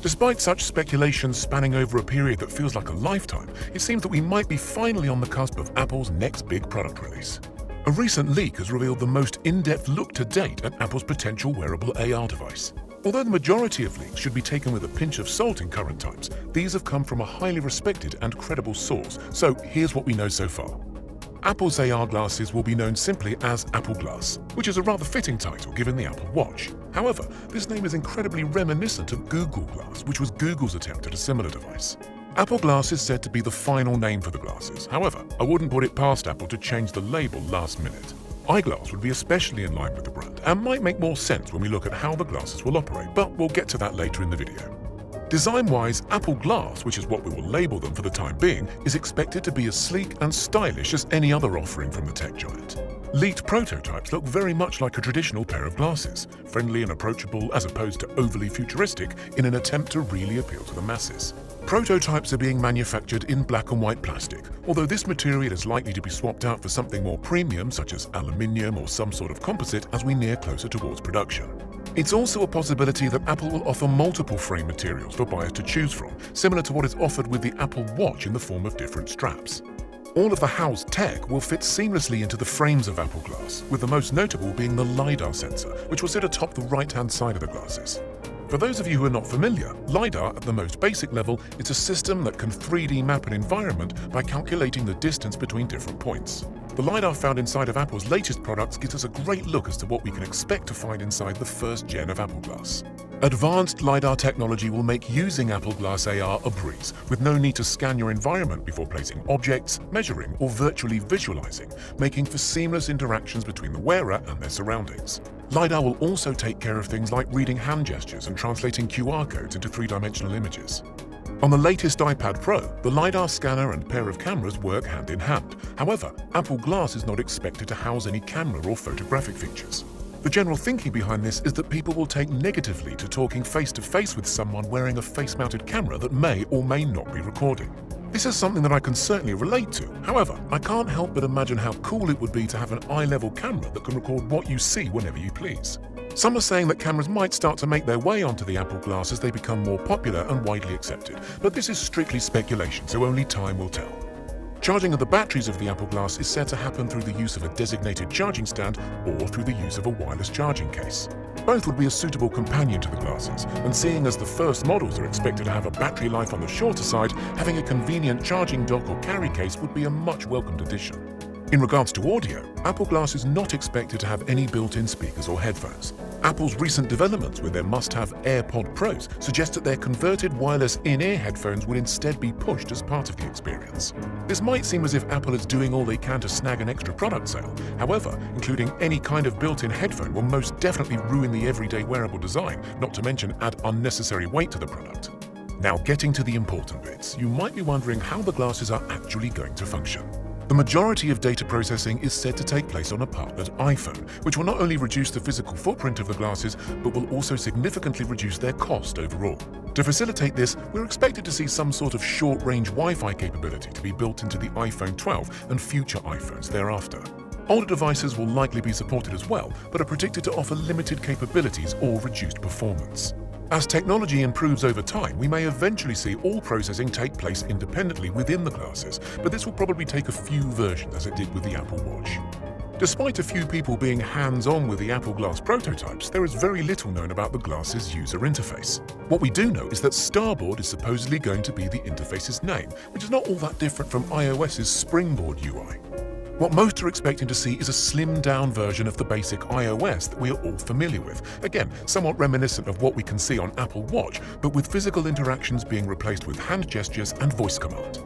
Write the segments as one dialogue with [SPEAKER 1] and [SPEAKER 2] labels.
[SPEAKER 1] Despite such speculation spanning over a period that feels like a lifetime, it seems that we might be finally on the cusp of Apple's next big product release. A recent leak has revealed the most in-depth look to date at Apple's potential wearable AR device. Although the majority of leaks should be taken with a pinch of salt in current times, these have come from a highly respected and credible source, so here's what we know so far. Apple's AR glasses will be known simply as Appleglass, which is a rather fitting title given the Apple Watch. However, this name is incredibly reminiscent of Google Glass, which was Google's attempt at a similar device. Appleglass is said to be the final name for the glasses. However, I wouldn't put it past Apple to change the label last minute. Eyeglass would be especially in line with the brand and might make more sense when we look at how the glasses will operate, but we'll get to that later in the video. Design-wise, Appleglass, which is what we will label them for the time being, is expected to be as sleek and stylish as any other offering from the tech giant. Leaked prototypes look very much like a traditional pair of glasses, friendly and approachable as opposed to overly futuristic in an attempt to really appeal to the masses. Prototypes are being manufactured in black and white plastic, although this material is likely to be swapped out for something more premium such as aluminium or some sort of composite as we near closer towards production. It's also a possibility that Apple will offer multiple frame materials for buyers to choose from, similar to what is offered with the Apple Watch in the form of different straps. All of the housed tech will fit seamlessly into the frames of Appleglass, with the most notable being the LIDAR sensor, which will sit atop the right-hand side of the glasses. For those of you who are not familiar, LIDAR at the most basic level is a system that can 3D map an environment by calculating the distance between different points. The LIDAR found inside of Apple's latest products gives us a great look as to what we can expect to find inside the first gen of Appleglass. Advanced LIDAR technology will make using Appleglass AR a breeze, with no need to scan your environment before placing objects, measuring, or virtually visualizing, making for seamless interactions between the wearer and their surroundings. LIDAR will also take care of things like reading hand gestures and translating QR codes into three-dimensional images. On the latest iPad Pro, the LiDAR scanner and pair of cameras work hand in hand. However, Appleglass is not expected to house any camera or photographic features. The general thinking behind this is that people will take negatively to talking face-to-face with someone wearing a face-mounted camera that may or may not be recording. This is something that I can certainly relate to. However, I can't help but imagine how cool it would be to have an eye-level camera that can record what you see whenever you please. Some are saying that cameras might start to make their way onto the Appleglass as they become more popular and widely accepted, but this is strictly speculation, so only time will tell. Charging of the batteries of the Appleglass is said to happen through the use of a designated charging stand or through the use of a wireless charging case. Both would be a suitable companion to the glasses, and seeing as the first models are expected to have a battery life on the shorter side, having a convenient charging dock or carry case would be a much welcomed addition. In regards to audio, Appleglass is not expected to have any built-in speakers or headphones. Apple's recent developments with their must-have AirPod Pros suggest that their converted wireless in-ear headphones will instead be pushed as part of the experience. This might seem as if Apple is doing all they can to snag an extra product sale. However, including any kind of built-in headphone will most definitely ruin the everyday wearable design, not to mention add unnecessary weight to the product. Now, getting to the important bits, you might be wondering how the glasses are actually going to function. The majority of data processing is said to take place on a partnered iPhone, which will not only reduce the physical footprint of the glasses, but will also significantly reduce their cost overall. To facilitate this, we're expected to see some sort of short-range Wi-Fi capability to be built into the iPhone 12 and future iPhones thereafter. Older devices will likely be supported as well, but are predicted to offer limited capabilities or reduced performance. As technology improves over time, we may eventually see all processing take place independently within the glasses, but this will probably take a few versions as it did with the Apple Watch. Despite a few people being hands-on with the Appleglass prototypes, there is very little known about the glasses' user interface. What we do know is that Starboard is supposedly going to be the interface's name, which is not all that different from iOS's Springboard UI. What most are expecting to see is a slimmed-down version of the basic iOS that we are all familiar with. Again, somewhat reminiscent of what we can see on Apple Watch, but with physical interactions being replaced with hand gestures and voice command.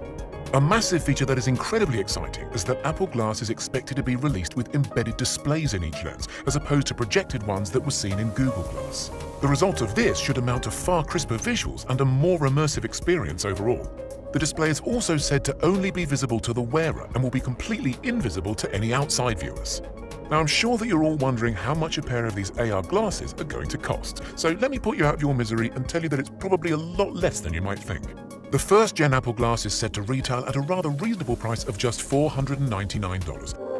[SPEAKER 1] A massive feature that is incredibly exciting is that Appleglass is expected to be released with embedded displays in each lens, as opposed to projected ones that were seen in Google Glass. The result of this should amount to far crisper visuals and a more immersive experience overall. The display is also said to only be visible to the wearer and will be completely invisible to any outside viewers. Now, I'm sure that you're all wondering how much a pair of these AR glasses are going to cost, so let me put you out of your misery and tell you that it's probably a lot less than you might think. The first-gen Appleglass is said to retail at a rather reasonable price of just $499.